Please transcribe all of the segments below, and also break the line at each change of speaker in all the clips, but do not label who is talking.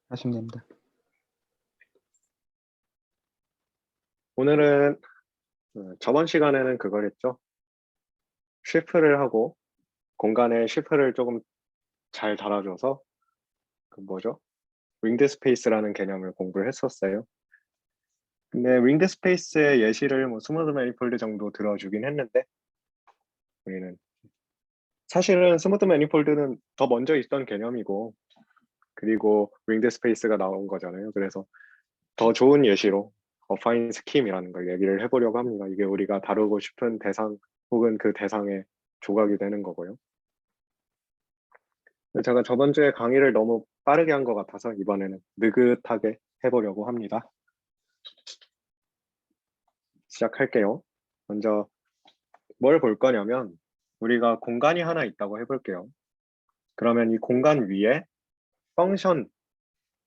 하시면 됩니다.
오늘은 저번 시간에는 그걸 했죠. shift를 하고 공간에 shift를 조금 잘 달아줘서 그 뭐죠? 윙드 스페이스라는 개념을 공부를 했었어요. 근데 윙드 스페이스의 예시를 뭐 스무드 매니폴드 정도 들어주긴 했는데 우리는 사실은 스무드 매니폴드는 더 먼저 있던 개념이고 그리고 윙드 스페이스가 나온 거잖아요. 그래서 더 좋은 예시로 어파인 스킴이라는 걸 얘기를 해보려고 합니다. 이게 우리가 다루고 싶은 대상 혹은 그 대상의 조각이 되는 거고요. 제가 저번 주에 강의를 너무 빠르게 한 것 같아서 이번에는 느긋하게 해보려고 합니다. 시작할게요. 먼저 뭘 볼 거냐면 우리가 공간이 하나 있다고 해볼게요. 그러면 이 공간 위에 펑션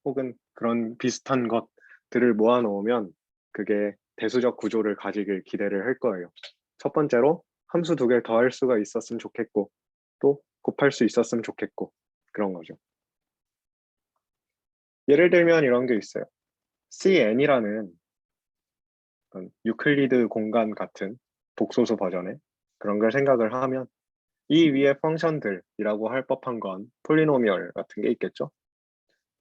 혹은 그런 비슷한 것들을 모아놓으면 그게 대수적 구조를 가지길 기대를 할 거예요. 첫 번째로 함수 두 개를 더할 수가 있었으면 좋겠고 또 곱할 수 있었으면 좋겠고 그런 거죠. 예를 들면 이런 게 있어요. CN이라는 유클리드 공간 같은 복소수 버전의 그런 걸 생각을 하면 이 위에 펑션들이라고 할 법한 건 폴리노미얼 같은 게 있겠죠.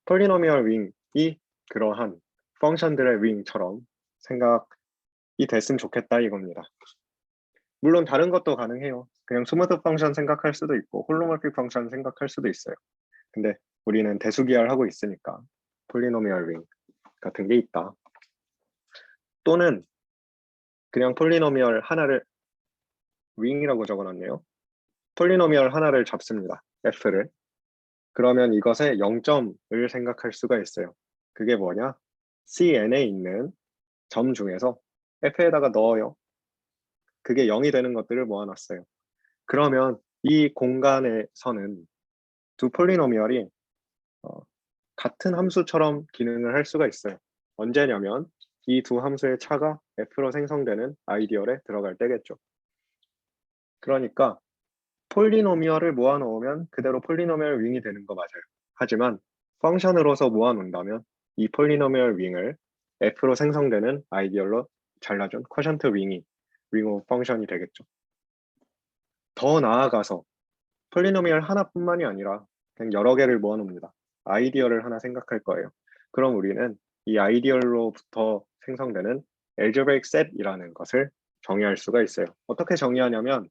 폴리노미얼 윙이 그러한 펑션들의 윙처럼 생각이 됐으면 좋겠다 이겁니다. 물론 다른 것도 가능해요. 그냥 스무드 펑션 생각할 수도 있고 홀로모픽 펑션 생각할 수도 있어요. 근데 우리는 대수기하고 있으니까 폴리노미얼 윙 같은 게 있다. 또는 그냥 폴리노미얼 하나를 윙이라고 적어놨네요. 폴리노미얼 하나를 잡습니다. f를. 그러면 이것의 0점을 생각할 수가 있어요. 그게 뭐냐? cn에 있는 점 중에서 f에다가 넣어요. 그게 0이 되는 것들을 모아놨어요. 그러면 이 공간에서는 두 폴리노미얼이 같은 함수처럼 기능을 할 수가 있어요. 언제냐면 이 두 함수의 차가 f로 생성되는 아이디얼에 들어갈 때겠죠. 그러니까 폴리노미얼을 모아놓으면 그대로 폴리노미얼 윙이 되는 거 맞아요. 하지만 펑션으로서 모아놓는다면 이 폴리노미얼 윙을 f로 생성되는 아이디얼로 잘라준 쿼션트 윙이 윙 오브 펑션이 되겠죠. 더 나아가서 폴리노미얼 하나뿐만이 아니라 그냥 여러 개를 모아놓습니다. 아이디얼을 하나 생각할 거예요. 그럼 우리는 이 아이디얼로부터 생성되는 algebraic set이라는 것을 정의할 수가 있어요. 어떻게 정의하냐면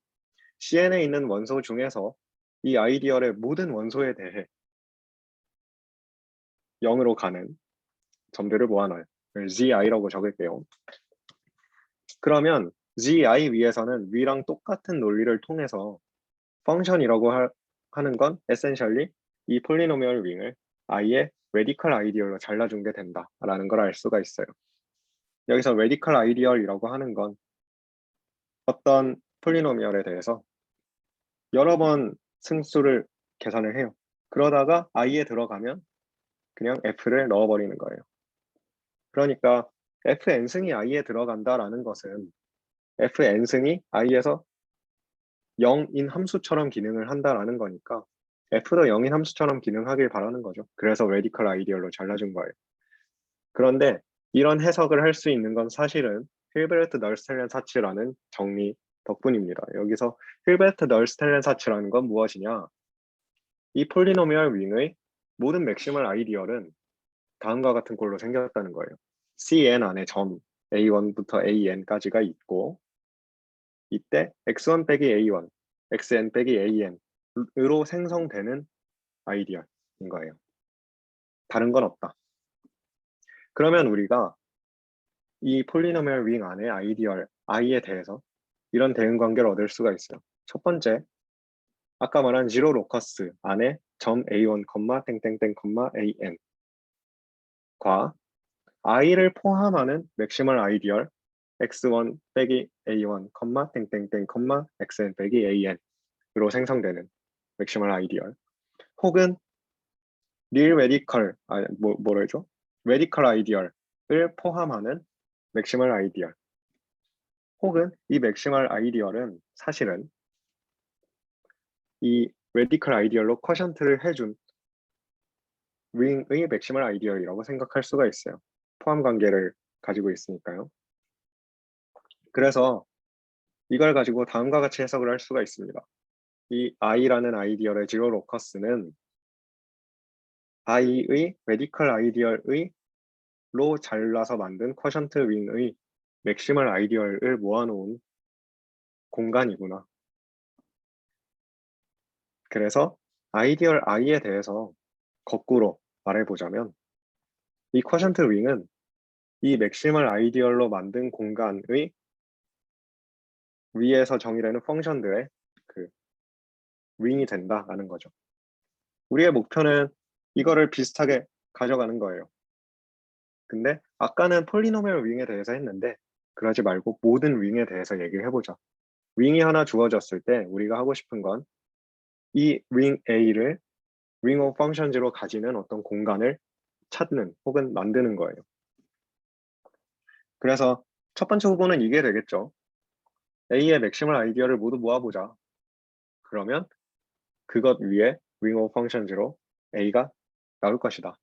CN에 있는 원소 중에서 이 아이디얼의 모든 원소에 대해 0으로 가는 점들을 모아놔요. GI라고 적을게요. 그러면 GI 위에서는 위랑 똑같은 논리를 통해서 펑션이라고 하는 건 essentially 이 폴리노미얼 윙을 i의 레디컬 아이디얼로 잘라준 게 된다라는 걸 알 수가 있어요. 여기서 레디컬 아이디얼이라고 하는 건 어떤 폴리노미얼에 대해서 여러 번 승수를 계산을 해요. 그러다가 i에 들어가면 그냥 f를 넣어버리는 거예요. 그러니까 fn승이 i에 들어간다라는 것은 fn승이 i에서 0인 함수처럼 기능을 한다라는 거니까 f도 0인 함수처럼 기능하길 바라는 거죠. 그래서 레디컬 아이디얼로 잘라준 거예요. 그런데 이런 해석을 할 수 있는 건 사실은 힐베르트 널스텔렌사츠라는 정리 덕분입니다. 여기서 힐베르트 널스텔렌사츠라는 건 무엇이냐? 이 폴리노미얼 윙의 모든 맥시멀 아이디얼은 다음과 같은 꼴로 생겼다는 거예요. CN 안에 점 A1부터 AN까지가 있고 이때 X1 빼기 A1, XN 빼기 AN으로 생성되는 아이디얼인 거예요. 다른 건 없다. 그러면 우리가 이 폴리노미얼 윙 안에 아이디얼 i에 대해서 이런 대응관계를 얻을 수가 있어요. 첫 번째, 아까 말한 지로 로커스 안에 점 A1, 땡땡땡, AN 과 i를 포함하는 맥시멀 아이디얼 x1 빼기 a1, 땡땡땡, xn 빼기 an으로 생성되는 맥시멀 아이디얼 혹은 릴 레디컬, 뭐라죠? 레디컬 아이디얼을 포함하는 맥시멀 아이디얼 혹은 이 맥시멀 아이디얼은 사실은 이 레디컬 아이디얼로 쿼션트를 해준 윙의 맥시멀 아이디얼이라고 생각할 수가 있어요. 포함 관계를 가지고 있으니까요. 그래서 이걸 가지고 다음과 같이 해석을 할 수가 있습니다. 이 i라는 아이디얼의 제로 로커스는 i의 레디컬 아이디얼의 로 잘라서 만든 쿼션트 윙의 맥시멀 아이디얼을 모아놓은 공간이구나. 그래서 아이디얼 i에 대해서 거꾸로 말해보자면 이 쿼션트 윙은 이 맥시멀 아이디얼로 만든 공간의 위에서 정의되는 펑션들의 그 윙이 된다라는 거죠. 우리의 목표는 이거를 비슷하게 가져가는 거예요. 근데 아까는 폴리노미얼 윙에 대해서 했는데 그러지 말고 모든 윙에 대해서 얘기를 해보자. 윙이 하나 주어졌을 때 우리가 하고 싶은 건 이 윙 A를 ring of functions로 가지는 어떤 공간을 찾는 혹은 만드는 거예요. 그래서 첫 번째 후보는 이게 되겠죠. A의 맥시멀 아이디어를 모두 모아보자. 그러면 그것 위에 ring of functions로 A가 나올 것이다.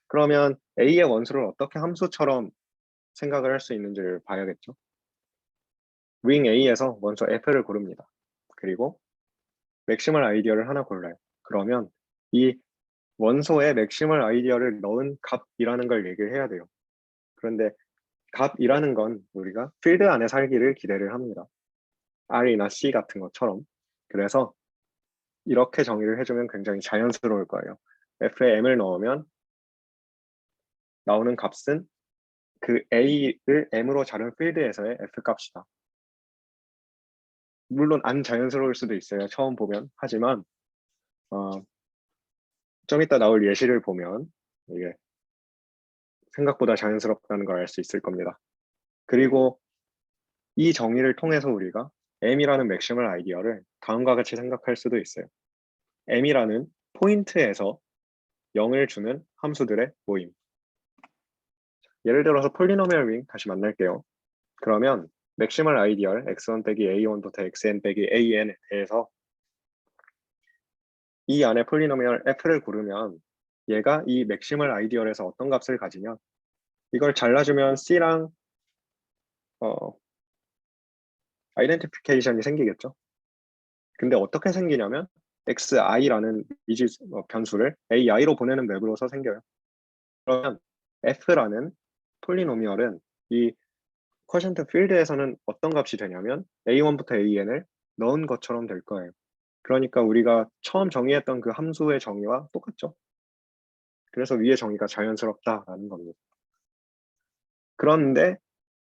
그러면 A의 원수를 어떻게 함수처럼 생각을 할 수 있는지를 봐야겠죠. ring A에서 먼저 F를 고릅니다. 그리고 맥시멀 아이디어를 하나 골라요. 그러면 이 원소에 맥시멀 아이디어를 넣은 값이라는 걸 얘기를 해야 돼요. 그런데 값이라는 건 우리가 필드 안에 살기를 기대를 합니다. R이나 C 같은 것처럼. 그래서 이렇게 정의를 해주면 굉장히 자연스러울 거예요. F에 M을 넣으면 나오는 값은 그 A를 M으로 자른 필드에서의 F 값이다. 물론 안 자연스러울 수도 있어요. 처음 보면. 하지만 좀 이따 나올 예시를 보면 이게 생각보다 자연스럽다는 걸 알 수 있을 겁니다. 그리고 이 정의를 통해서 우리가 M이라는 맥시멀 아이디어를 다음과 같이 생각할 수도 있어요. M이라는 포인트에서 0을 주는 함수들의 모임. 예를 들어서 폴리노미얼 윙 다시 만날게요. 그러면 맥시멀 아이디얼 x1 빼기 a1부터 xn 빼기 an에 대해서 이 안에 폴리노미얼 f를 고르면 얘가 이 맥시멀 아이디얼에서 어떤 값을 가지냐, 이걸 잘라주면 c랑 아이덴티피케이션이 생기겠죠. 근데 어떻게 생기냐면 xi라는 미지 변수를 ai로 보내는 맵으로서 생겨요. 그러면 f라는 폴리노미얼은 이 쿼션트 필드에서는 어떤 값이 되냐면 a1부터 an을 넣은 것처럼 될 거예요. 그러니까 우리가 처음 정의했던 그 함수의 정의와 똑같죠. 그래서 위의 정의가 자연스럽다라는 겁니다. 그런데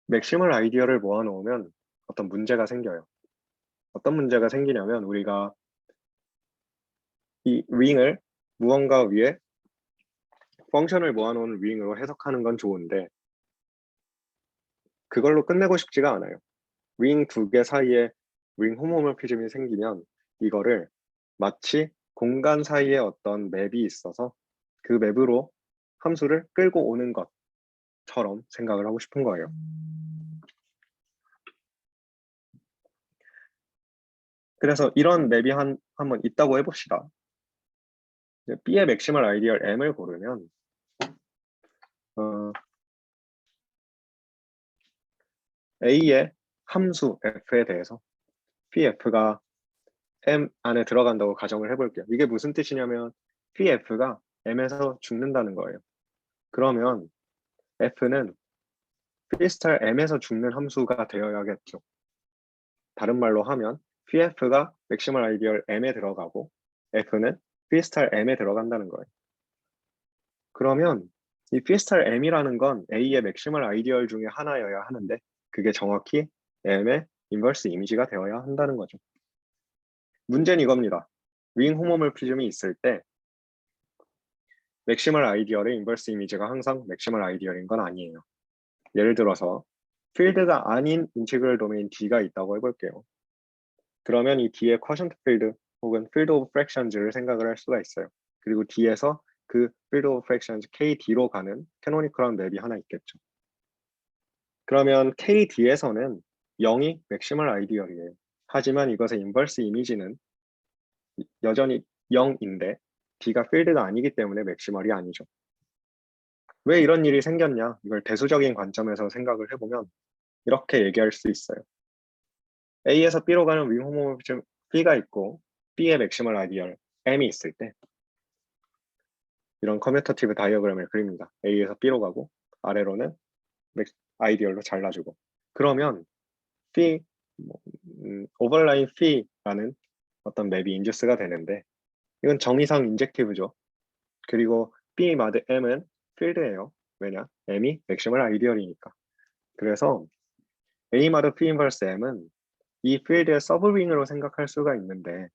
맥시멀 아이디어를 모아놓으면 어떤 문제가 생겨요. 어떤 문제가 생기냐면 우리가 이 윙을 무언가 위에 펑션을 모아놓은 윙으로 해석하는 건 좋은데 그걸로 끝내고 싶지가 않아요. 윙 두 개 사이에 윙 호모모피즘이 생기면 이거를 마치 공간 사이에 어떤 맵이 있어서 그 맵으로 함수를 끌고 오는 것처럼 생각을 하고 싶은 거예요. 그래서 이런 맵이 한번 있다고 해봅시다. B의 맥시멀 아이디얼 M을 고르면 A의 함수 F에 대해서 PF가 M 안에 들어간다고 가정을 해볼게요. 이게 무슨 뜻이냐면 PF가 M에서 죽는다는 거예요. 그러면 F는 P스타 M에서 죽는 함수가 되어야겠죠. 다른 말로 하면 PF가 맥시멀 아이디얼 M에 들어가고 F는 P스타 M에 들어간다는 거예요. 그러면 이 P스타 M이라는 건 A의 맥시멀 아이디얼 중에 하나여야 하는데 그게 정확히 M의 인버스 이미지가 되어야 한다는 거죠. 문제는 이겁니다. 윙 호모몰피즘이 있을 때 맥시멀 아이디얼의 인버스 이미지가 항상 맥시멀 아이디얼인 건 아니에요. 예를 들어서 필드가 아닌 인티그럴 도메인 D가 있다고 해볼게요. 그러면 이 D의 쿼션트 필드 혹은 필드 오브 프랙션즈를 생각을 할 수가 있어요. 그리고 D에서 그 필드 오브 프랙션즈 KD로 가는 캐노니컬한 맵이 하나 있겠죠. 그러면 KD에서는 0이 맥시멀 아이디얼이에요. 하지만 이것의 인버스 이미지는 여전히 0인데 D가 필드가 아니기 때문에 맥시멀이 아니죠. 왜 이런 일이 생겼냐? 이걸 대수적인 관점에서 생각을 해보면 이렇게 얘기할 수 있어요. A에서 B로 가는 윙 호모모피즘 B가 있고 B의 맥시멀 아이디얼 M이 있을 때 이런 커뮤터티브 다이어그램을 그립니다. A에서 B로 가고 아래로는 아이디얼로 잘라주고 그러면 phi 오버라인 phi라는 어떤 맵이 인듀스가 되는데 이건 정의상 인젝티브죠. 그리고 B 마드 M은 필드예요. 왜냐? M이 맥시멀 아이디얼이니까. 그래서 A 마드 P 인버스 M은 이 필드의 서브윙으로 생각할 수가 있는데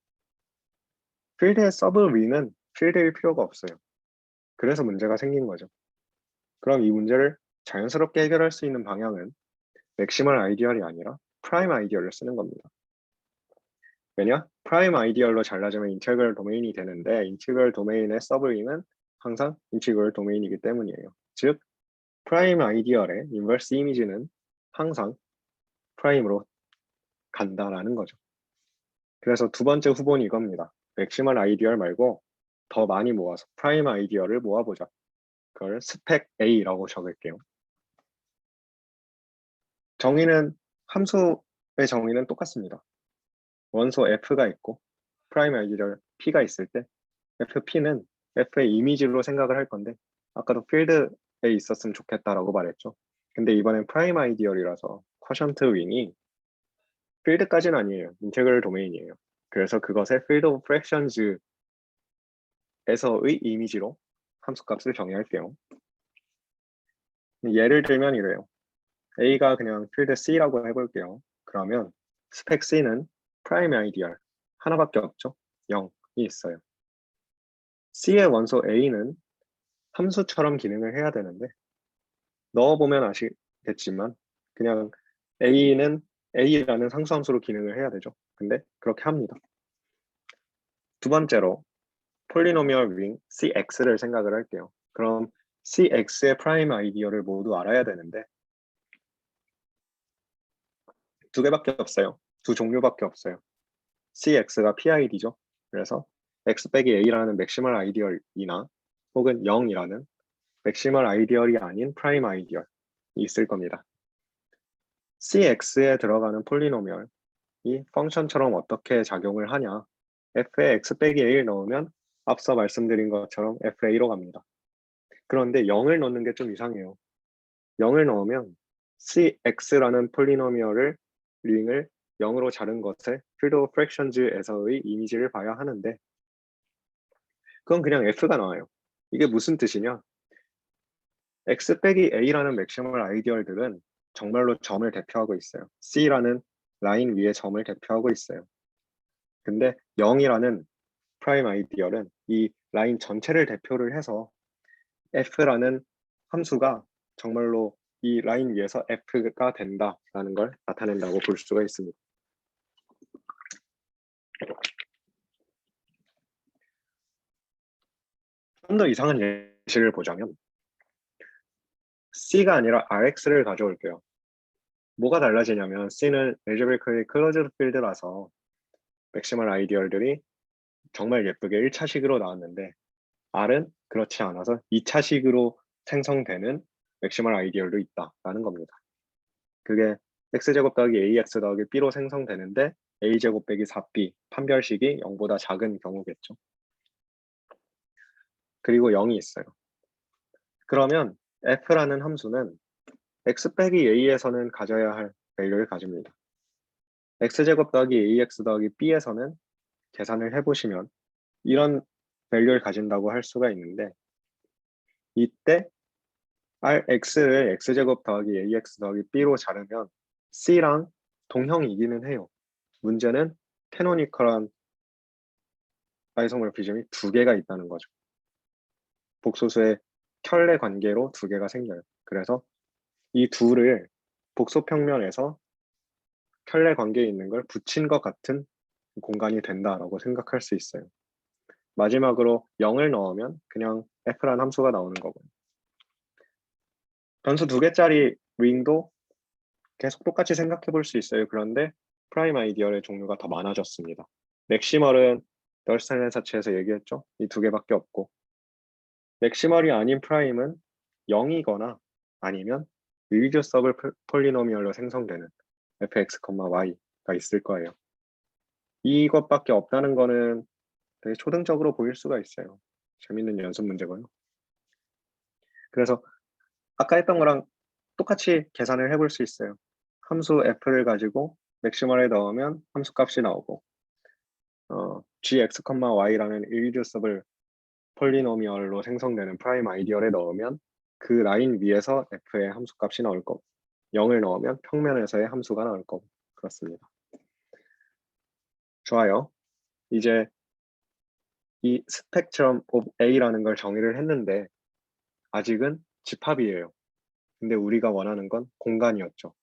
필드의 서브윙은 필드일 필요가 없어요. 그래서 문제가 생긴 거죠. 그럼 이 문제를 자연스럽게 해결할 수 있는 방향은 맥시멀 아이디얼이 아니라 프라임 아이디얼을 쓰는 겁니다. 왜냐? 프라임 아이디얼로 잘라주면 인티그럴 도메인이 되는데 인티그럴 도메인의 서브윙은 항상 인티그럴 도메인이기 때문이에요. 즉 프라임 아이디얼의 인버스 이미지는 항상 프라임으로 간다라는 거죠. 그래서 두 번째 후보는 이겁니다. 맥시멀 아이디얼 말고 더 많이 모아서 프라임 아이디얼을 모아보자. 그걸 스펙 A라고 적을게요. 정의는 함수의 정의는 똑같습니다. 원소 F가 있고 프라임 아이디얼 P가 있을 때 FP는 F의 이미지로 생각을 할 건데 아까도 필드에 있었으면 좋겠다라고 말했죠. 근데 이번엔 프라임 아이디얼이라서 쿼션트 윙이 필드까지는 아니에요. 인테그럴 도메인이에요. 그래서 그것의 필드 오브 프랙션즈에서의 이미지로 함수값을 정의할게요. 예를 들면 이래요. A가 그냥 필드 C라고 해볼게요. 그러면 스펙 C는 프라임 아이디얼 하나밖에 없죠. 0이 있어요. C의 원소 A는 함수처럼 기능을 해야 되는데 넣어보면 아시겠지만 그냥 A는 A라는 상수함수로 기능을 해야 되죠. 근데 그렇게 합니다. 두 번째로 폴리노미얼 윙 CX를 생각을 할게요. 그럼 CX의 프라임 아이디어를 모두 알아야 되는데 두 개밖에 없어요. 두 종류밖에 없어요. CX가 PID죠. 그래서 X 빼기 A라는 맥시멀 아이디얼이나 혹은 0이라는 맥시멀 아이디얼이 아닌 프라임 아이디얼이 있을 겁니다. CX에 들어가는 폴리노미얼이 펑션처럼 어떻게 작용을 하냐. F에 X 빼기 A를 넣으면 앞서 말씀드린 것처럼 FA로 갑니다. 그런데 0을 넣는 게 좀 이상해요. 0을 넣으면 CX라는 폴리노미얼을 링을 0으로 자른 것에 필드 오브 프랙션즈에서의 이미지를 봐야 하는데 그건 그냥 F가 나와요. 이게 무슨 뜻이냐? X 빼기 A라는 맥시멀 아이디얼들은 정말로 점을 대표하고 있어요. C라는 라인 위에 점을 대표하고 있어요. 근데 0이라는 프라임 아이디얼은 이 라인 전체를 대표를 해서 F라는 함수가 정말로 이 라인 위에서 F가 된다라는 걸 나타낸다고 볼 수가 있습니다. 좀 더 이상한 예시를 보자면 C가 아니라 RX를 가져올게요. 뭐가 달라지냐면 C는 algebraically closed field라서 맥시멀 아이디얼들이 정말 예쁘게 1차식으로 나왔는데 R은 그렇지 않아서 2차식으로 생성되는 맥시멀 아이디얼도 있다라는 겁니다. 그게 x제곱 더하기 ax 더하기 b로 생성되는데 a제곱 빼기 4b 판별식이 0보다 작은 경우겠죠. 그리고 0이 있어요. 그러면 f라는 함수는 x 빼기 a에서는 가져야 할 밸류를 가집니다. x제곱 더하기 ax 더하기 b에서는 계산을 해보시면 이런 밸류를 가진다고 할 수가 있는데 이때 rx를 x제곱 더하기 ax 더하기 b로 자르면 c랑 동형이기는 해요. 문제는 캐노니컬한 아이소모르피즘이 두 개가 있다는 거죠. 복소수의 켤레 관계로 두 개가 생겨요. 그래서 이 둘을 복소 평면에서 켤레 관계에 있는 걸 붙인 것 같은 공간이 된다라고 생각할 수 있어요. 마지막으로 0을 넣으면 그냥 f라는 함수가 나오는 거고요. 변수 두 개짜리 윙도 계속 똑같이 생각해 볼 수 있어요. 그런데 프라임 아이디얼의 종류가 더 많아졌습니다. 맥시멀은 널스텔렌 사치에서 얘기했죠. 이 두 개밖에 없고 맥시멀이 아닌 프라임은 0이거나 아니면 irreducible 폴리노미얼로 생성되는 fx, y가 있을 거예요. 이것밖에 없다는 거는 되게 초등적으로 보일 수가 있어요. 재밌는 연습 문제고요. 그래서 아까 했던 거랑 똑같이 계산을 해볼 수 있어요. 함수 f를 가지고 맥시멀에 넣으면 함수 값이 나오고 gx, y라는 irreducible 폴리노미얼로 생성되는 프라임 아이디얼에 넣으면 그 라인 위에서 f의 함수 값이 나올 거고 0을 넣으면 평면에서의 함수가 나올 거고 그렇습니다. 좋아요. 이제 이 spectrum of A라는 걸 정의를 했는데 아직은 집합이에요. 근데 우리가 원하는 건 공간이었죠.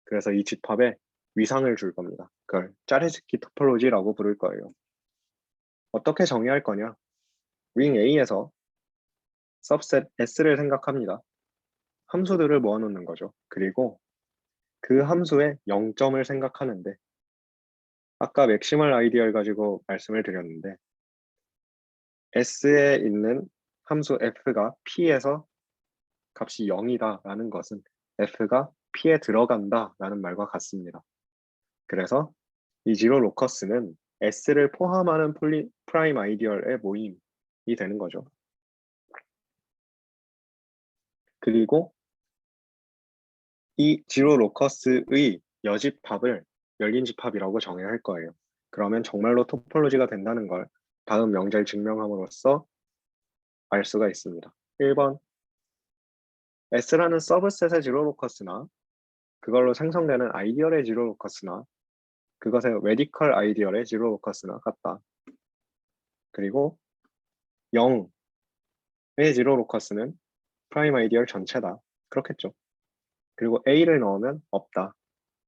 그래서 이 집합에 위상을 줄 겁니다. 그걸 짜레스키 토폴로지라고 부를 거예요. 어떻게 정의할 거냐? ring A에서 subset S를 생각합니다. 함수들을 모아놓는 거죠. 그리고 그 함수의 0점을 생각하는데 아까 맥시멀 아이디얼 가지고 말씀을 드렸는데 S에 있는 함수 f가 P에서 값이 0이다 라는 것은 f가 P에 들어간다 라는 말과 같습니다. 그래서 이 지로 로커스는 S를 포함하는 프라임 아이디얼의 모임이 되는 거죠. 그리고 이 지로 로커스의 여집합을 열린 집합이라고 정의할 거예요. 그러면 정말로 토폴로지가 된다는 걸 다음 명제를 증명함으로써 알 수가 있습니다. 1번 S라는 서브셋의 지로 로커스나 그걸로 생성되는 아이디얼의 지로 로커스나 그것의 레디컬 아이디얼의 지로 로커스나 같다. 그리고 0의 지로 로커스는 프라임 아이디얼 전체다. 그렇겠죠. 그리고 A를 넣으면 없다.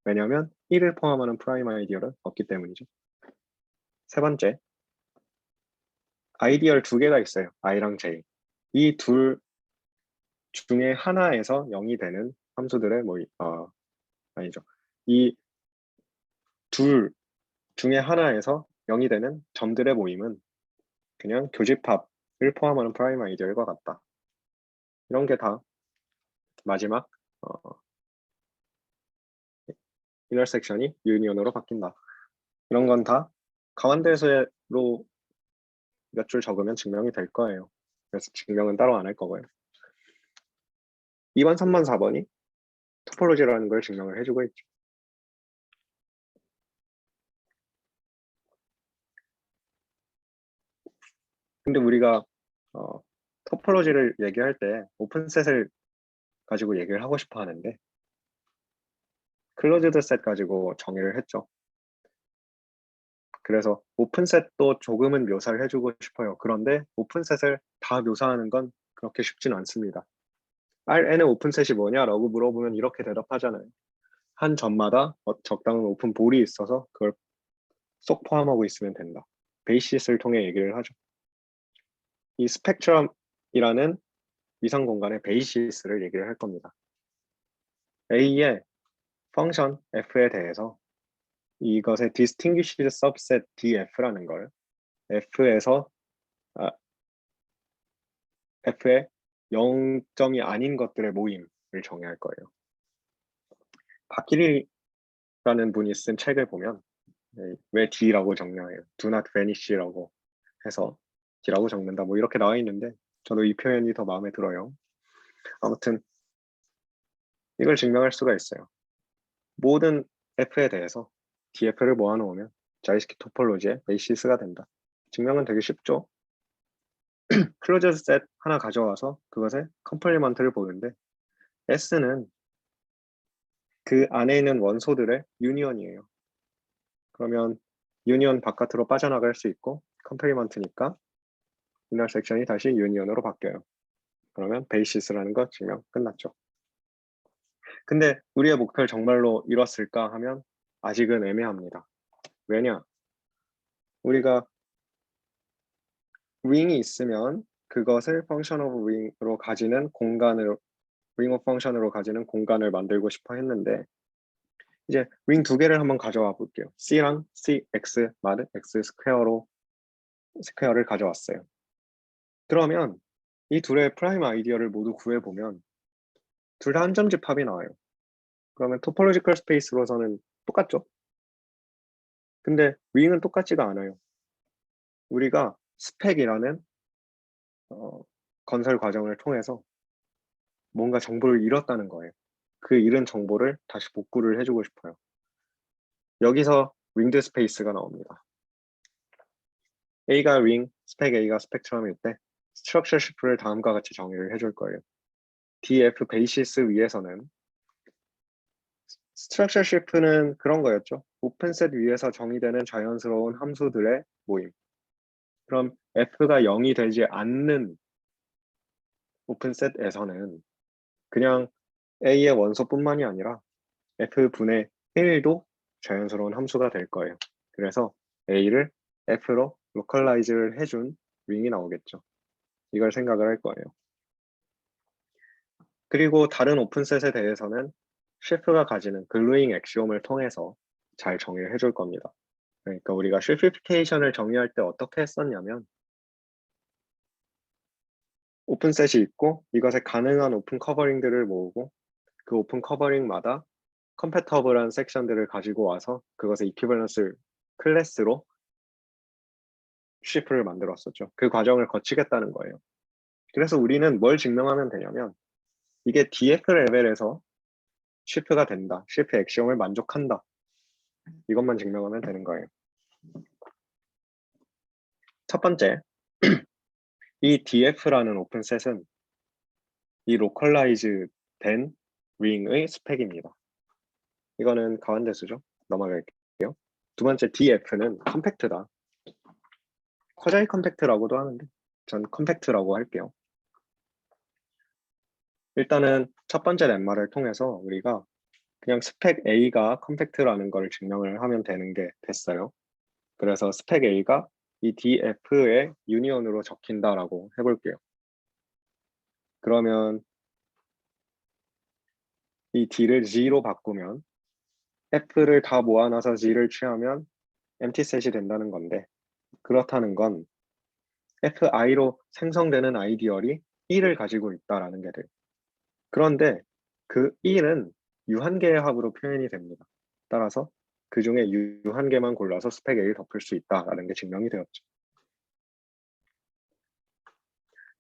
왜냐하면 1을 포함하는 프라임 아이디얼은 없기 때문이죠. 세 번째, 아이디얼 두 개가 있어요. I랑 J. 이 둘 중에 하나에서 0이 되는 함수들의 아니죠. 이 둘 중에 하나에서 0이 되는 점들의 모임은 그냥 교집합을 포함하는 프라임 아이디얼과 같다. 이런 게 다 마지막 인터섹션이 유니온으로 바뀐다. 이런 건 다 가운데서로 몇 줄 적으면 증명이 될 거예요. 그래서 증명은 따로 안 할 거고요. 2번, 3번, 4번이 토폴로지라는 걸 증명을 해주고 있죠. 근데 우리가 토폴로지를 얘기할 때 오픈셋을 가지고 얘기를 하고 싶어 하는데 클로즈드 셋 가지고 정의를 했죠. 그래서 오픈셋도 조금은 묘사를 해주고 싶어요. 그런데 오픈셋을 다 묘사하는 건 그렇게 쉽진 않습니다. Rn의 오픈셋이 뭐냐라고 물어보면 이렇게 대답하잖아요. 한 점마다 적당한 오픈 볼이 있어서 그걸 쏙 포함하고 있으면 된다. 베이시스를 통해 얘기를 하죠. 이 스펙트럼이라는 위상 공간의 베이시스를 얘기를 할 겁니다. A의 펑션 f에 대해서 이것의 distinguished subset df라는 걸 f에서 f의 0점이 아닌 것들의 모임을 정의할 거예요. 박길이라는 분이 쓴 책을 보면 왜 D라고 정의해요? Do not vanish라고 해서 D라고 적는다. 뭐 이렇게 나와 있는데 저도 이 표현이 더 마음에 들어요. 아무튼 이걸 증명할 수가 있어요. 모든 F에 대해서 DF를 모아놓으면 자이스키 토폴로지의 베이시스가 된다. 증명은 되게 쉽죠. 클로즈드 셋 하나 가져와서 그것의 컴플리먼트를 보는데 S는 그 안에 있는 원소들의 유니언이에요. 그러면 유니언 바깥으로 빠져나갈 수 있고 컴플리먼트니까 인터섹션이 다시 유니언으로 바뀌어요. 그러면 베이시스라는 거 증명 끝났죠. 근데 우리의 목표를 정말로 이뤘을까 하면 아직은 애매합니다. 왜냐? 우리가 ring이 있으면 그것을 function of ring으로 가지는 공간을 ring of function으로 가지는 공간을 만들고 싶어 했는데 이제 ring 두 개를 한번 가져와 볼게요. C랑 C, X, 마르 X 스퀘어로 스퀘어를 가져왔어요. 그러면 이 둘의 프라임 아이디어를 모두 구해보면 둘 다 한 점 집합이 나와요. 그러면 토폴로지컬 스페이스로서는 똑같죠? 근데 윙은 똑같지가 않아요. 우리가 스펙이라는 건설 과정을 통해서 뭔가 정보를 잃었다는 거예요. 그 잃은 정보를 다시 복구를 해주고 싶어요. 여기서 윙드 스페이스가 나옵니다. A가 윙, 스펙 A가 스펙트럼일 때 스트럭처 시프를 다음과 같이 정의를 해줄 거예요. DF 베이시스 위에서는 스트럭처 시프는 그런 거였죠. 오픈셋 위에서 정의되는 자연스러운 함수들의 모임. 그럼 F가 0이 되지 않는 오픈셋에서는 그냥 A의 원소뿐만이 아니라 F분의 1도 자연스러운 함수가 될 거예요. 그래서 A를 F로 로컬라이즈를 해준 윙이 나오겠죠. 이걸 생각을 할 거예요. 그리고 다른 오픈셋에 대해서는 셰프가 가지는 글루잉 엑시옴을 통해서 잘 정의를 해줄 겁니다. 그러니까 우리가 셰프피케이션을 정의할 때 어떻게 했었냐면 오픈셋이 있고 이것에 가능한 오픈 커버링들을 모으고 그 오픈 커버링마다 컴패터블한 섹션들을 가지고 와서 그것의 이퀴벌런스 클래스로 쉬프를 만들었었죠. 그 과정을 거치겠다는 거예요. 그래서 우리는 뭘 증명하면 되냐면 이게 DF 레벨에서 쉬프가 된다. 쉬프 엑시엄을 만족한다. 이것만 증명하면 되는 거예요. 첫 번째, 이 DF라는 오픈셋은 이 로컬라이즈 된 윙의 스펙입니다. 이거는 가운데수죠. 넘어갈게요. 두 번째, DF는 컴팩트다. 쿼자이 컴팩트라고도 하는데 전 컴팩트라고 할게요. 일단은 첫 번째 lem마를 통해서 우리가 그냥 스펙 A가 컴팩트라는 걸 증명을 하면 되는 게 됐어요. 그래서 스펙 A가 이 DF의 유니온으로 적힌다라고 해볼게요. 그러면 이 D를 G로 바꾸면 F를 다 모아놔서 G를 취하면 empty set이 된다는 건데 그렇다는 건 FI로 생성되는 아이디얼이 1을 가지고 있다라는 게 돼요. 그런데 그 1은 유한계의 합으로 표현이 됩니다. 따라서 그 중에 유한계만 골라서 스펙 A를 덮을 수 있다라는 게 증명이 되었죠.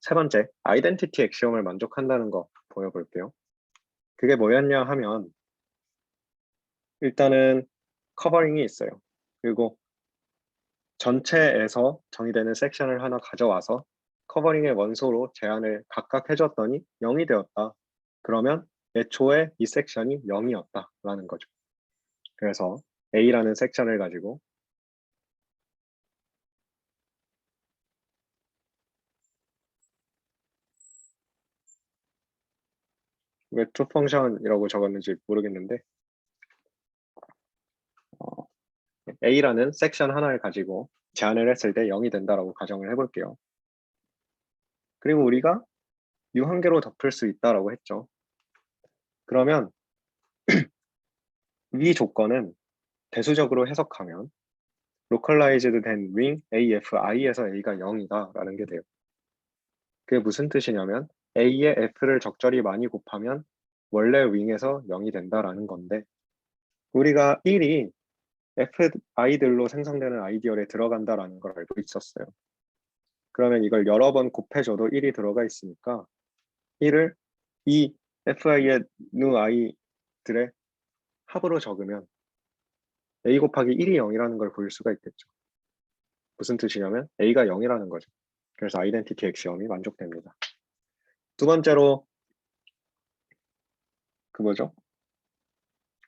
세 번째, 아이덴티티 엑시엄을 만족한다는 거 보여볼게요. 그게 뭐였냐 하면 일단은 커버링이 있어요. 그리고 전체에서 정의되는 섹션을 하나 가져와서 커버링의 원소로 제한을 각각 해줬더니 0이 되었다. 그러면 애초에 이 섹션이 0이었다라는 거죠. 그래서 A라는 섹션을 가지고 왜 true function이라고 적었는지 모르겠는데 어, A라는 섹션 하나를 가지고 제한을 했을 때 0이 된다라고 가정을 해볼게요. 그리고 우리가 유한계로 덮을 수 있다라고 했죠. 그러면 위 조건은 대수적으로 해석하면 로컬라이즈드 된 ring AFI에서 A가 0이다 라는 게 돼요. 그게 무슨 뜻이냐면 A의 F를 적절히 많이 곱하면 원래 윙에서 0이 된다라는 건데 우리가 1이 FI들로 생성되는 아이디얼에 들어간다라는 걸 알고 있었어요. 그러면 이걸 여러 번 곱해줘도 1이 들어가 있으니까 1을 이 FI의 누 i들의 합으로 적으면 A 곱하기 1이 0이라는 걸 볼 수가 있겠죠. 무슨 뜻이냐면 A가 0이라는 거죠. 그래서 아이덴티티 엑시엄이 만족됩니다. 두 번째로 그 뭐죠?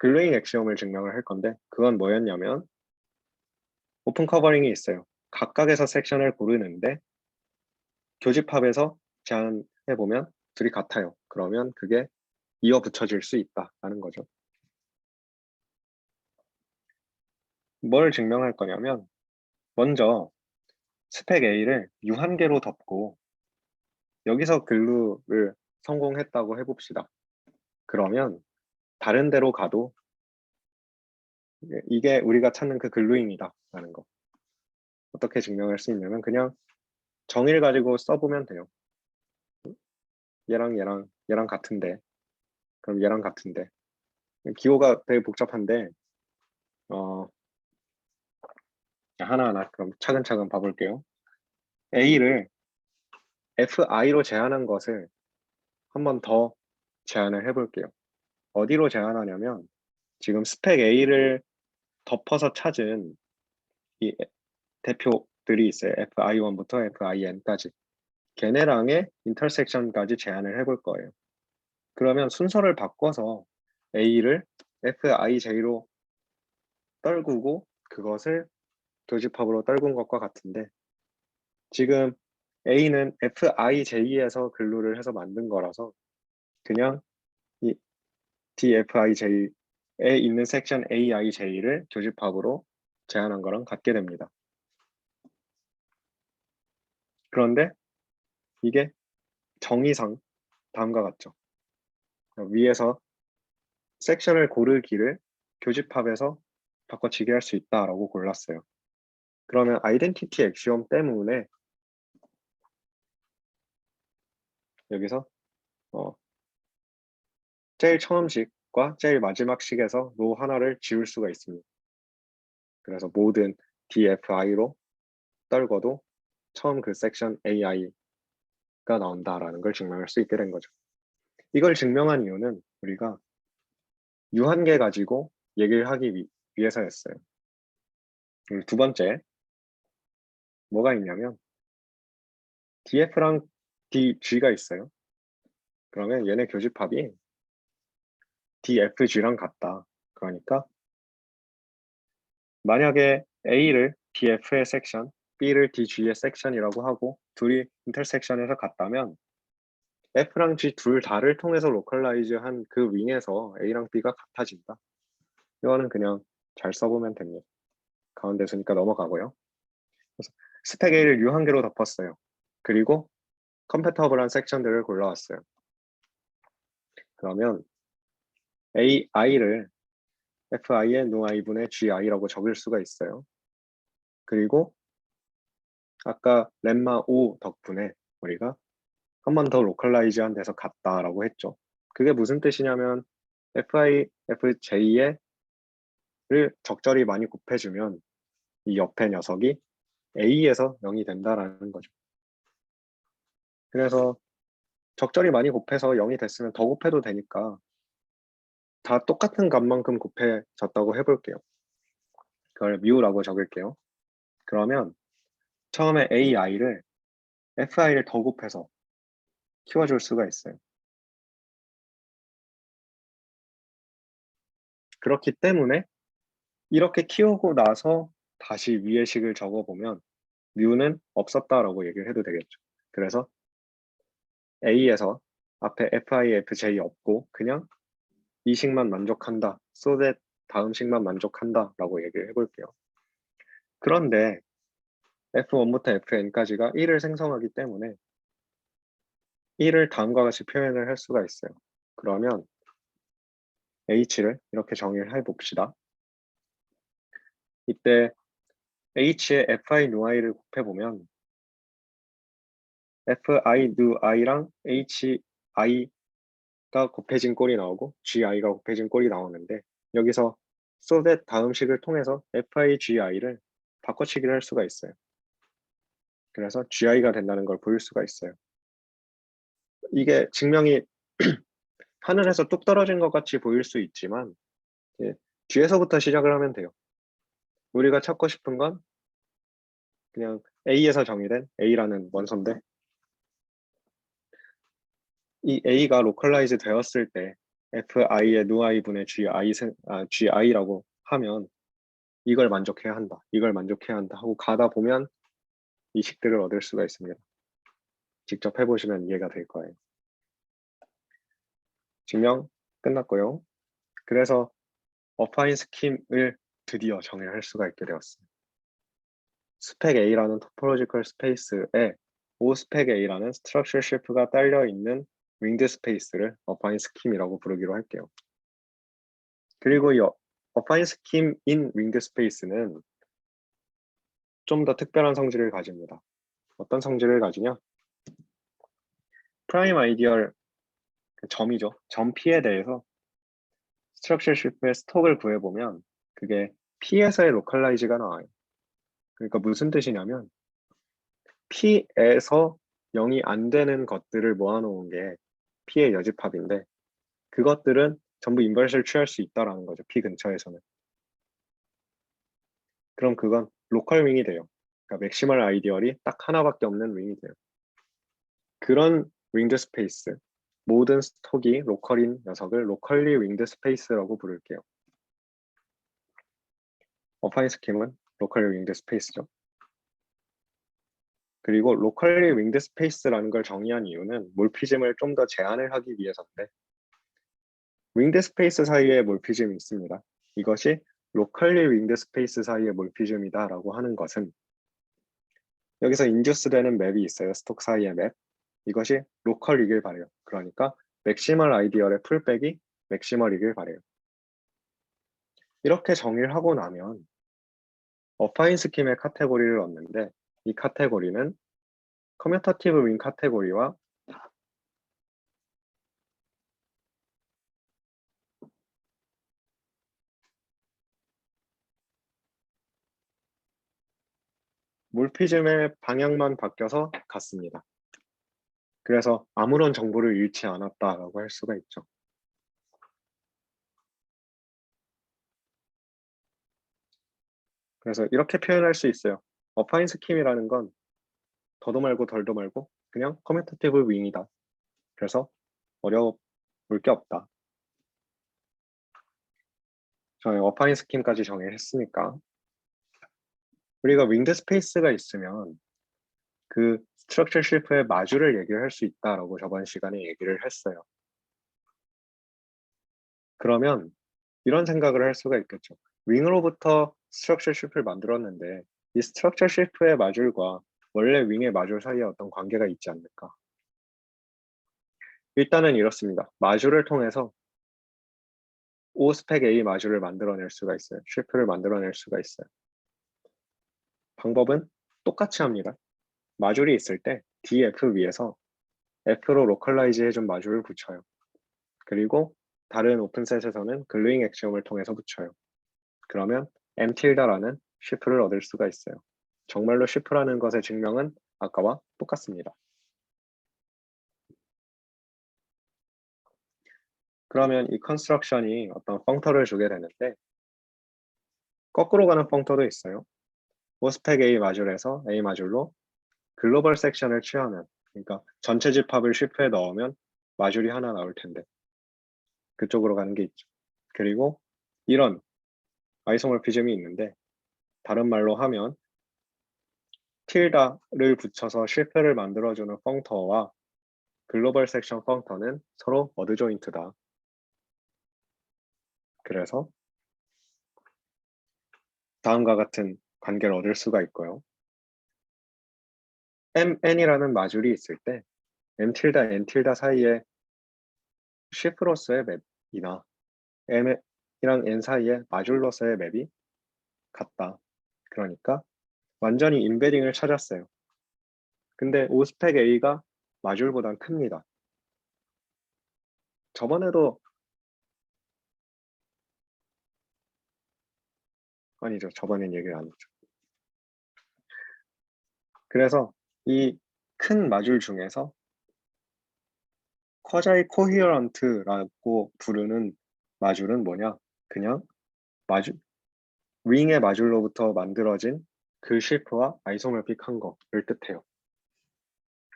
글루잉 엑시엄을 증명을 할 건데 그건 뭐였냐면 오픈 커버링이 있어요. 각각에서 섹션을 고르는데 교집합에서 제한해보면 둘이 같아요. 그러면 그게 이어 붙여질 수 있다라는 거죠. 뭘 증명할 거냐면 먼저 스펙 A를 유한계로 덮고 여기서 글루를 성공했다고 해봅시다. 그러면 다른 데로 가도 이게 우리가 찾는 그 글루잉이다 라는 거. 어떻게 증명할 수 있냐면 그냥 정의를 가지고 써보면 돼요. 얘랑 같은데, 그럼 얘랑 같은데. 기호가 되게 복잡한데 하나하나 그럼 차근차근 봐볼게요. A를 FI로 제한한 것을 한 번 더 제한을 해볼게요. 어디로 제한하냐면 지금 스펙 A를 덮어서 찾은 이 대표들이 있어요. FI1부터 FIN까지. 걔네랑의 인터섹션까지 제한을 해볼 거예요. 그러면 순서를 바꿔서 A를 FIJ로 떨구고 그것을 교집합으로 떨군 것과 같은데 지금 A는 FIJ에서 근루를 해서 만든 거라서 그냥 이 DFIJ에 있는 섹션 AIJ를 교집합으로 제한한 거랑 같게 됩니다. 그런데 이게 정의상 다음과 같죠. 위에서 섹션을 고르기를 교집합에서 바꿔치기 할 수 있다라고 골랐어요. 그러면 아이덴티티 액시옴 때문에 여기서 제일 처음 식과 제일 마지막 식에서 로 하나를 지울 수가 있습니다. 그래서 모든 DFI로 떨궈도 처음 그 섹션 AI가 나온다라는 걸 증명할 수 있게 된 거죠. 이걸 증명한 이유는 우리가 유한계 가지고 얘기를 하기 위해서였어요. 그리고 두 번째, 뭐가 있냐면 DF랑 DG가 있어요. 그러면 얘네 교집합이 DFG랑 같다. 그러니까 만약에 A를 DF의 섹션, B를 DG의 섹션이라고 하고 둘이 인터섹션에서 같다면 F랑 G 둘 다를 통해서 로컬라이즈 한 그 윙에서 A랑 B가 같아진다. 이거는 그냥 잘 써보면 됩니다. 가운데 있으니까 넘어가고요. 그래서 스택 A를 유한계로 덮었어요. 그리고 컴패터블한 섹션들을 골라왔어요. 그러면 AI를 FI의 누i분의 GI라고 적을 수가 있어요. 그리고 아까 렘마 5 덕분에 우리가 한 번 더 로컬라이즈한 데서 같다라고 했죠. 그게 무슨 뜻이냐면 FI, FJ를 적절히 많이 곱해주면 이 옆에 녀석이 A에서 0이 된다라는 거죠. 그래서 적절히 많이 곱해서 0이 됐으면 더 곱해도 되니까 다 똑같은 값만큼 곱해졌다고 해볼게요. 그걸 뮤라고 적을게요. 그러면 처음에 AI를 FI를 더 곱해서 키워줄 수가 있어요. 그렇기 때문에 이렇게 키우고 나서 다시 위의 식을 적어보면 뮤는 없었다라고 얘기를 해도 되겠죠. 그래서 A에서 앞에 FI, FJ 없고 그냥 이 식만 만족한다. so that 다음 식만 만족한다 라고 얘기를 해볼게요. 그런데 F1부터 Fn까지가 1을 생성하기 때문에 1을 다음과 같이 표현을 할 수가 있어요. 그러면 H를 이렇게 정의를 해봅시다. 이때 H의 FI 누i를 곱해보면 FI 누i랑 HI가 곱해진 꼴이 나오고 GI가 곱해진 꼴이 나오는데 여기서 so that 다음 식을 통해서 FI GI를 바꿔치기를 할 수가 있어요. 그래서 GI가 된다는 걸 보일 수가 있어요. 이게 증명이 하늘에서 뚝 떨어진 것 같이 보일 수 있지만 뒤에서부터 시작을 하면 돼요. 우리가 찾고 싶은 건 그냥 A에서 정의된 A라는 원소인데 이 A가 로컬라이즈 되었을 때 FI의 누i분의 GI라고 하면 이걸 만족해야 한다. 이걸 만족해야 한다 하고 가다 보면 이 식들을 얻을 수가 있습니다. 직접 해보시면 이해가 될 거예요. 증명 끝났고요. 그래서 어파인 스킴을 드디어 정의할 수가 있게 되었습니다. 스펙 A라는 토포로지컬 스페이스에 O 스펙 A라는 스트럭처 쉐프가 딸려 있는 윙드 스페이스를 어파인 스킴이라고 부르기로 할게요. 그리고 이 어파인 스킴인 윙드 스페이스는 좀 더 특별한 성질을 가집니다. 어떤 성질을 가지냐? 프라임 아이디얼 점이죠. 점 P에 대해서 스트럭처 슈프의 스톡을 구해보면 그게 P에서의 로컬라이즈가 나와요. 그러니까 무슨 뜻이냐면 P에서 0이 안 되는 것들을 모아놓은 게 P의 여집합인데 그것들은 전부 인버스를 취할 수 있다라는 거죠. P 근처에서는. 그럼 그건 로컬 윙이 돼요. 그러니까 맥시멀 아이디얼이 딱 하나밖에 없는 윙이 돼요. 그런 윙드 스페이스, 모든 스톡이 로컬인 녀석을 로컬리 윙드 스페이스라고 부를게요. 어파인 스킴은 로컬리 윙드 스페이스죠. 그리고 로컬리 윙드 스페이스라는 걸 정의한 이유는 몰피즘을 좀 더 제한을 하기 위해서인데 윙드 스페이스 사이에 몰피즘이 있습니다. 이것이 로컬리 윙드 스페이스 사이의 몰피즘이다라고 하는 것은 여기서 인듀스 되는 맵이 있어요. 스톡 사이의 맵. 이것이 로컬이길 바래요. 그러니까 맥시멀 아이디얼의 풀백이 맥시멀이길 바래요. 이렇게 정의를 하고 나면 어파인 스킴의 카테고리를 얻는데 이 카테고리는 커뮤터티브 윙 카테고리와 몰피즘의 방향만 바뀌어서 같습니다. 그래서 아무런 정보를 잃지 않았다라고 할 수가 있죠. 그래서 이렇게 표현할 수 있어요. 어파인 스킴이라는 건 더도 말고 덜도 말고 그냥 커뮤터티브 윙이다. 그래서 어려울 게 없다. 저희 어파인 스킴까지 정의했으니까 우리가 윙드 스페이스가 있으면 그 스트럭처 쉐프의 마주를 얘기를 할 수 있다라고 저번 시간에 얘기를 했어요. 그러면 이런 생각을 할 수가 있겠죠. 윙으로부터 스트럭처 쉐프를 만들었는데 이 스트럭처 쉐프의 마줄과 원래 윙의 마줄 사이에 어떤 관계가 있지 않을까? 일단은 이렇습니다. 마줄을 통해서 O 스펙 A 마줄을 만들어낼 수가 있어요. 쉐프를 만들어낼 수가 있어요. 방법은 똑같이 합니다. 마줄이 있을 때 DF 위에서 F로 로컬라이즈 해준 마줄을 붙여요. 그리고 다른 오픈셋에서는 글루잉 액시엄을 통해서 붙여요. 그러면 M 틸다라는 쉬프를 얻을 수가 있어요. 정말로 쉬프라는 것의 증명은 아까와 똑같습니다. 그러면 이 컨스트럭션이 어떤 펑터를 주게 되는데 거꾸로 가는 펑터도 있어요. 오스펙 A 마줄에서 A 마줄로 글로벌 섹션을 취하면 그러니까 전체 집합을 쉬프에 넣으면 마줄이 하나 나올 텐데 그쪽으로 가는 게 있죠. 그리고 이런 아이소몰피즘이 있는데 다른 말로 하면 틸다를 붙여서 실패를 만들어주는 펑터와 글로벌 섹션 펑터는 서로 어드 조인트다. 그래서 다음과 같은 관계를 얻을 수가 있고요. MN이라는 마줄이 있을 때 M 틸다, N 틸다 사이에 쉬프로서의 맵이나 M이랑 N 사이에 마줄로서의 맵이 같다. 그러니까 완전히 인베딩을 찾았어요. 근데 오스펙 A가 마줄보단 큽니다. 저번에도 아니죠. 저번엔 얘기를 안 했죠. 그래서 이 큰 마줄 중에서 쿼자이 코히어런트라고 부르는 마줄은 뭐냐? 그냥 마줄, 윙의 마줄로부터 만들어진 그 쉐프와 아이소모픽한 거를 뜻해요.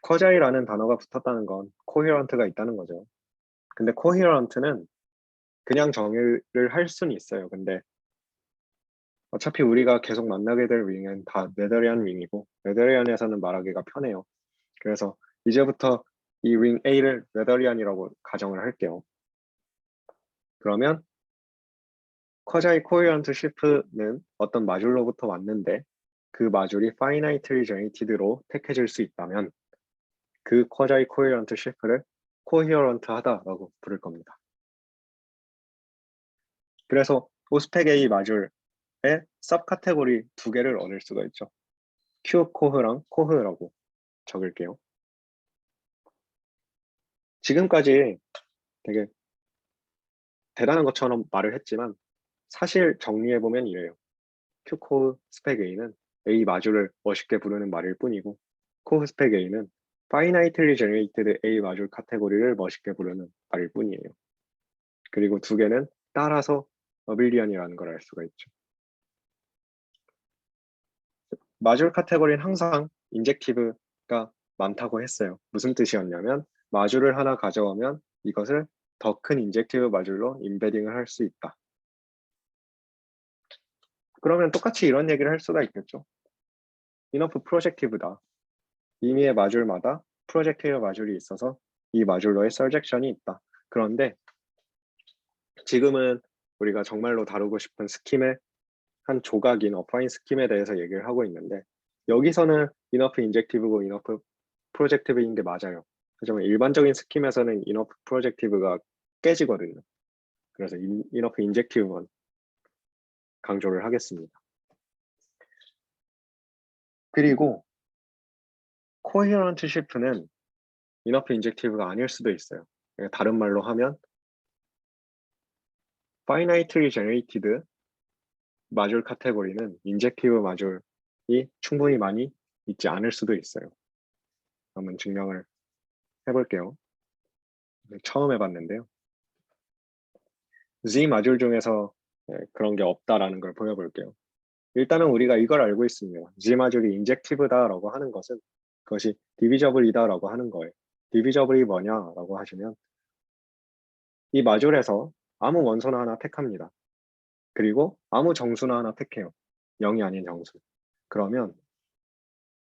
쿼자이라는 단어가 붙었다는 건 코히어런트가 있다는 거죠. 근데 코히어런트는 그냥 정의를 할 수는 있어요. 근데 어차피 우리가 계속 만나게 될 윙은 다 네더리안 윙이고 네더리안에서는 말하기가 편해요. 그래서 이제부터 이 윙 A를 네더리안이라고 가정을 할게요. 그러면 쿼자이 코히어런트 쉬프는 어떤 마줄로부터 왔는데 그 마줄이 파이나이트리 제네이티드로 택해질 수 있다면 그 쿼자이 코히어런트 쉬프를 코히어런트 하다라고 부를 겁니다. 그래서 오스펙 A 마줄의 섭 카테고리 두 개를 얻을 수가 있죠. Q 코흐랑 코흐라고 적을게요. 지금까지 되게 대단한 것처럼 말을 했지만 사실 정리해보면 이래요. Q 코흐 스펙 A는 A 마줄을 멋있게 부르는 말일 뿐이고 코흐 스펙 A는 finitely generated A 마줄 카테고리를 멋있게 부르는 말일 뿐이에요. 그리고 두 개는 따라서 어빌리언이라는 걸 알 수가 있죠. 마줄 카테고리는 항상 인젝티브가 많다고 했어요. 무슨 뜻이었냐면 마줄을 하나 가져오면 이것을 더 큰 인젝티브 마줄로 임베딩을 할 수 있다. 그러면 똑같이 이런 얘기를 할 수가 있겠죠. enough 프로젝티브다. 임의의 마줄마다 프로젝티브 마줄이 있어서 이 마줄로의 서젝션이 있다. 그런데 지금은 우리가 정말로 다루고 싶은 스킴의 한 조각인 어파인 스킴에 대해서 얘기를 하고 있는데 여기서는 enough 인젝티브고 enough 프로젝티브인 게 맞아요. 하지만 일반적인 스킴에서는 enough 프로젝티브가 깨지거든요. 그래서 enough 인젝티브만 강조를 하겠습니다. 그리고 coherent shift는 enough 인젝티브가 아닐 수도 있어요. 다른 말로 하면 finitely generated 마줄 카테고리는 인젝티브 마줄이 충분히 많이 있지 않을 수도 있어요. 한번 증명을 해볼게요. 처음 해봤는데요. Z 마줄 중에서 그런 게 없다라는 걸 보여볼게요. 일단은 우리가 이걸 알고 있습니다. Z 마줄이 인젝티브다라고 하는 것은 그것이 디비저블이다라고 하는 거예요. 디비저블이 뭐냐라고 하시면 이 마줄에서 아무 원소나 하나 택합니다. 그리고 아무 정수나 하나 택해요. 0이 아닌 정수. 그러면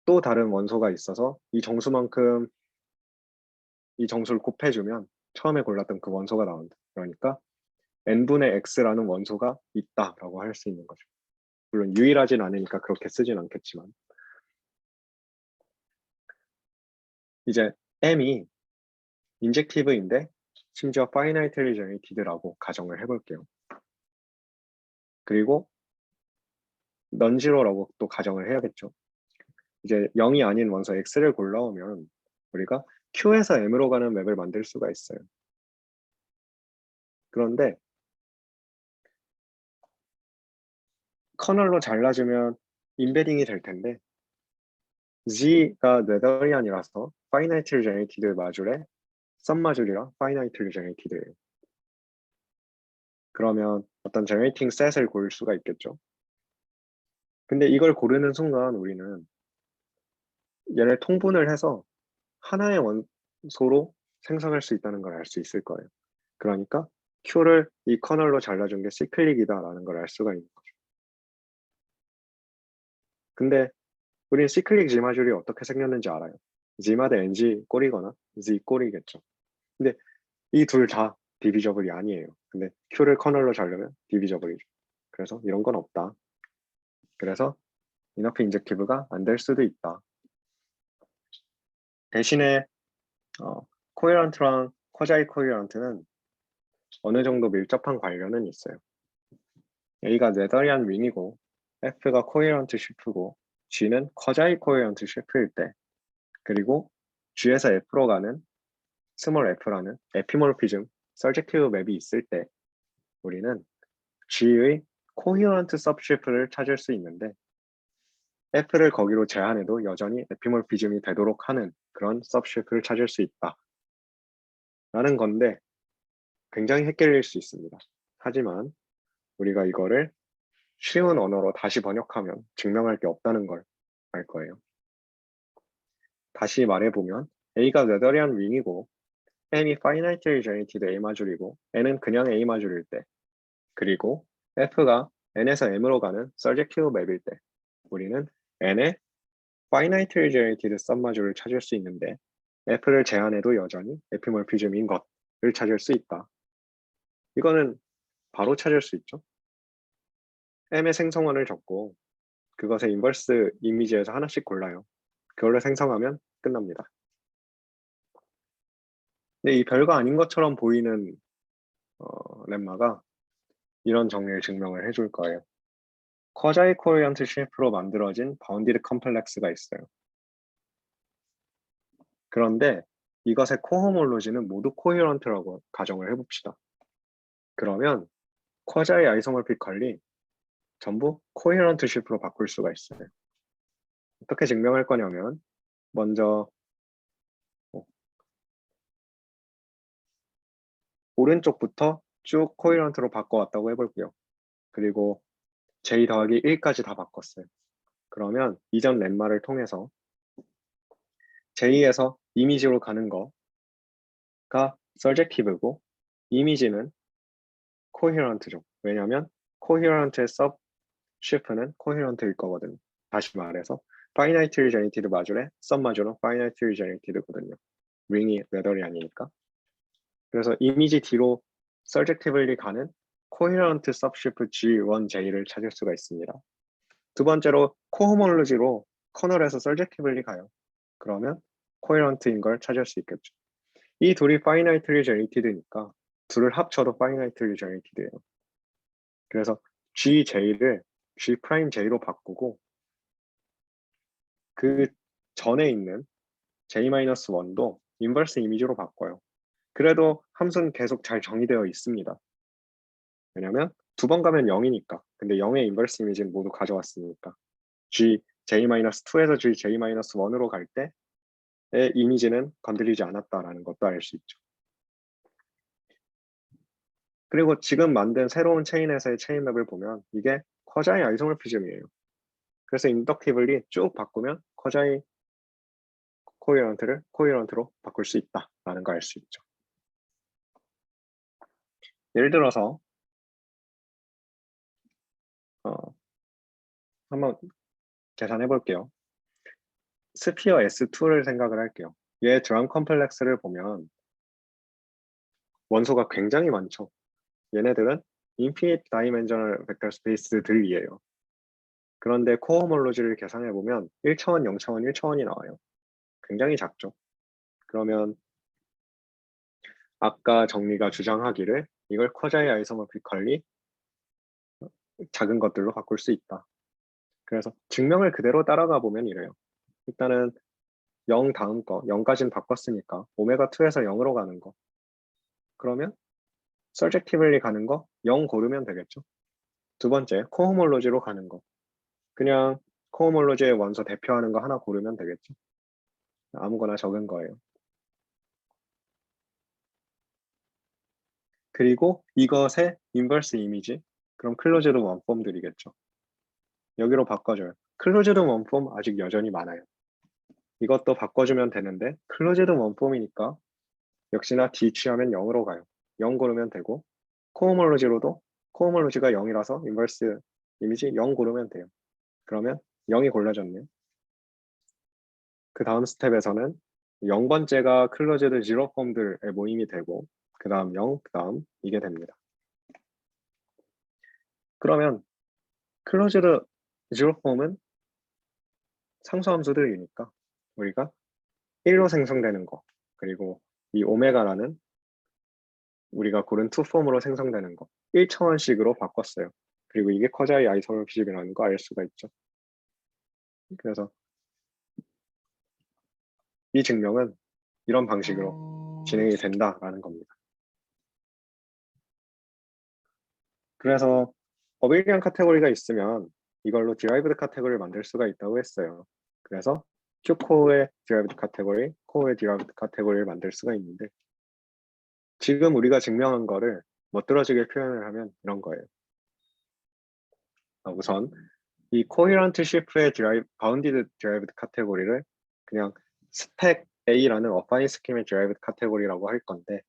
또 다른 원소가 있어서 이 정수만큼 이 정수를 곱해주면 처음에 골랐던 그 원소가 나온다. 그러니까 n분의 x라는 원소가 있다라고 할 수 있는 거죠. 물론 유일하진 않으니까 그렇게 쓰진 않겠지만 이제 m이 인젝티브인데 심지어 finitely generated라고 가정을 해볼게요. 그리고 넌지로라고 또 가정을 해야겠죠. 이제 0이 아닌 원소 x를 골라오면 우리가 q에서 m으로 가는 맵을 만들 수가 있어요. 그런데 커널로 잘라주면 인베딩이 될 텐데 G가 네더리안이라서 finitely generated 마줄에 썸 마줄이라 finitely generated예요. 그러면 어떤 generating set을 고를 수가 있겠죠. 근데 이걸 고르는 순간 우리는 얘를 통분을 해서 하나의 원소로 생성할 수 있다는 걸 알 수 있을 거예요. 그러니까 Q를 이 커널로 잘라준 게 시클릭이다라는 걸 알 수가 있는 거죠. 근데 우리는 시클릭 G마줄이 어떻게 생겼는지 알아요. G마 대 NG 꼴이거나 Z 꼴이겠죠. 근데 이 둘 다 디비저블이 아니에요. 근데 Q를 커널로 자르면 디비저블이죠. 그래서 이런 건 없다. 그래서 이너프 인젝티브가 안 될 수도 있다. 대신에 코헤런트랑 쿼자이 코헤런트는 어느 정도 밀접한 관련은 있어요. A가 네더리안 윙이고 F가 코헤런트 슈프고 G는 쿼자이 코헤런트 슈프일 때 그리고 G에서 F로 가는 스몰 f라는 에피몰피즘 서젝티브 맵이 있을 때 우리는 G의 코히어런트 서브쉐프를 찾을 수 있는데 F를 거기로 제한해도 여전히 에피몰피즘이 되도록 하는 그런 서브쉐프를 찾을 수 있다 라는 건데 굉장히 헷갈릴 수 있습니다. 하지만 우리가 이거를 쉬운 언어로 다시 번역하면 증명할 게 없다는 걸 알 거예요. 다시 말해보면 A가 네더리안 윙이고 N이 finitely generated A 마줄이고 N은 그냥 A 마줄일 때 그리고 F가 N에서 M으로 가는 서젝티브 맵일 때 우리는 N의 finitely generated sub마줄을 찾을 수 있는데 F를 제한해도 여전히 에피몰피즘인 것을 찾을 수 있다. 이거는 바로 찾을 수 있죠. M의 생성원을 적고 그것의 인버스 이미지에서 하나씩 골라요. 그걸로 생성하면 끝납니다. 근데 이 별거 아닌 것처럼 보이는 렘마가 이런 정리를 증명을 해줄 거예요. 쿼자이 코어런트 쉐이프로 만들어진 바운디드 컴플렉스가 있어요. 그런데 이것의 코호몰로지는 모두 코헤런트라고 가정을 해봅시다. 그러면 쿼자이 아이소모픽 컬리 전부 코헤런트 쉐이프로 바꿀 수가 있어요. 어떻게 증명할 거냐면 먼저 오른쪽부터 쭉 코헤런트로 바꿔왔다고 해볼게요. 그리고 j 더하기 1까지 다 바꿨어요. 그러면 이전 렛마를 통해서 j에서 이미지로 가는 거가 서젝티브고 이미지는 코헤런트죠. 왜냐하면 코헤런트의 섭 쉐프는 코헤런트일 거거든요. 다시 말해서 파이나이트리 제니티드 마줄의 섭 마줄은 파이나이트리 제니티드거든요. 링이 레더리 아니니까. 그래서 이미지 뒤로 서젝티블리 가는 코헤런트 서브쉐프 G1J를 찾을 수가 있습니다. 두 번째로 코호몰로지로 커널에서 서젝티블리 가요. 그러면 코헤런트인 걸 찾을 수 있겠죠. 이 둘이 파이나이트리 제니티드니까 둘을 합쳐도 파이나이트리 제니티드예요. 그래서 GJ를 G'J로 바꾸고 그 전에 있는 J-1도 인버스 이미지로 바꿔요. 그래도 함수는 계속 잘 정의되어 있습니다. 왜냐면 두 번 가면 0이니까. 근데 0의 인버스 이미지는 모두 가져왔으니까. J-2에서 J-1으로 갈 때의 이미지는 건드리지 않았다라는 것도 알 수 있죠. 그리고 지금 만든 새로운 체인에서의 체인맵을 보면 이게 쿼자이 아이소모피즘이에요. 그래서 인덕티블리 쭉 바꾸면 쿼자이 코헤런트를 코헤런트로 바꿀 수 있다라는 걸 알 수 있죠. 예를 들어서 한번 계산해 볼게요. 스피어 S2를 생각을 할게요. 얘 드럼 컴플렉스를 보면 원소가 굉장히 많죠. 얘네들은 인피니트 다이멘셔널 벡터 스페이스들이에요. 그런데 코호몰로지를 계산해 보면 1차원, 0차원, 1차원이 나와요. 굉장히 작죠. 그러면 아까 정리가 주장하기를 이걸 쿼자이 아이소모피컬리 작은 것들로 바꿀 수 있다. 그래서 증명을 그대로 따라가 보면 이래요. 일단은 0 다음 거, 0까지는 바꿨으니까 오메가2에서 0으로 가는 거. 그러면 서젝티블리 가는 거 0 고르면 되겠죠. 두 번째, 코호몰로지로 가는 거. 그냥 코호몰로지의 원소 대표하는 거 하나 고르면 되겠죠. 아무거나 적은 거예요. 그리고 이것의 인버스 이미지, 그럼 클로즈드 원폼들이겠죠. 여기로 바꿔줘요. 클로즈드 원폼 아직 여전히 많아요. 이것도 바꿔주면 되는데 클로즈드 원폼이니까 역시나 D 취하면 0으로 가요. 0 고르면 되고 코호몰로지로도 코호몰로지가 0이라서 인버스 이미지 0 고르면 돼요. 그러면 0이 골라졌네요. 그 다음 스텝에서는 0번째가 클로즈드 지로 폼들의 모임이 되고 그 다음 0, 그 다음 이게 됩니다. 그러면 클로즈드 지로 폼은 상수함수들이니까 우리가 1로 생성되는 거 그리고 이 오메가라는 우리가 고른 투폼으로 생성되는 거 1차원씩으로 바꿨어요. 그리고 이게 쿼자이 아이소모피즘이라는 거 알 수가 있죠. 그래서 이 증명은 이런 방식으로 진행이 된다라는 겁니다. 그래서 어빌리안 카테고리가 있으면 이걸로 디라이브드 카테고리를 만들 수가 있다고 했어요. 그래서 Q코어의 디라이브드 카테고리, 코어의 디라이브드 카테고리를 만들 수가 있는데 지금 우리가 증명한 거를 멋들어지게 표현을 하면 이런 거예요. 우선 이 코헤런트 쉐프의 바운디드 디라이브드 카테고리를 그냥 스펙 A라는 어파인 스킴의 디라이브드 카테고리라고 할 건데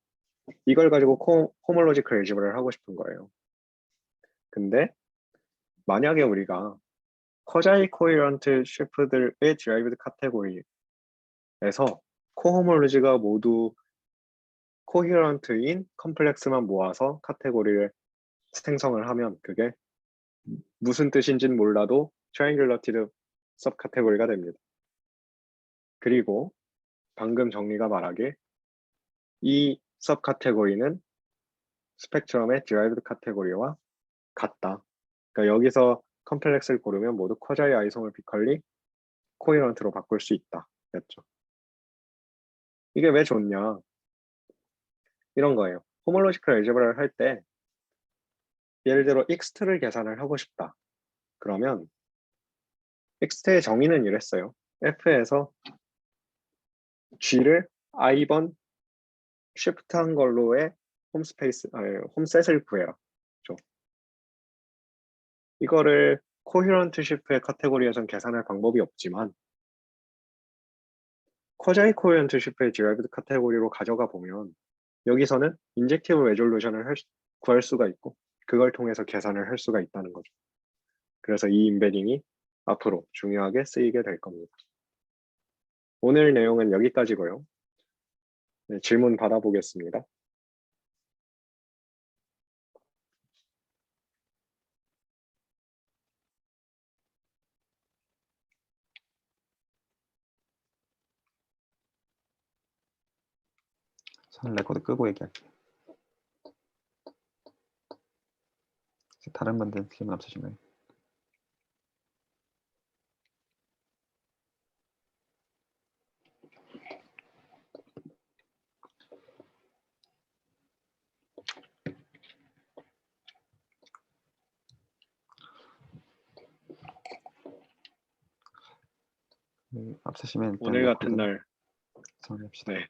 이걸 가지고 호몰로지컬 엘지브라를 하고 싶은 거예요. 근데 만약에 우리가 쿼자이 코헤런트 쉐프들의 디라이브드 카테고리에서 코호몰로지가 모두 코헤런트인 컴플렉스만 모아서 카테고리를 생성을 하면 그게 무슨 뜻인지는 몰라도 트라이앵글러티드 섭 카테고리가 됩니다. 그리고 방금 정리가 말하길 이 섭 카테고리는 스펙트럼의 디라이브드 카테고리와 같다. 그러니까 여기서 컴플렉스를 고르면 모두 쿼자의 아이소몰 비컬리 코헤런트로 바꿀 수 있다 였죠. 이게 왜 좋냐? 이런 거예요. 호몰로지컬 알제브라를 할 때 예를 들어 x트를 계산을 하고 싶다. 그러면 x트의 정의는 이랬어요. f에서 g를 i번 쉬프트한 걸로의 홈셋을 구해라. 그렇죠? 이거를 코헤런트 시프의 카테고리에선 계산할 방법이 없지만 쿼자이 코헤런트 시프의 디라이브드 카테고리로 가져가 보면 여기서는 인젝티브 레졸루션을 구할 수가 있고 그걸 통해서 계산을 할 수가 있다는 거죠. 그래서 이 임베딩이 앞으로 중요하게 쓰이게 될 겁니다. 오늘 내용은 여기까지고요. 네, 질문 받아보겠습니다.
저는 레코드 끄고 얘기할게요. 다른 분들 질문 없으신가요? 없으시면
오늘 같은 날
정리합시다.
네,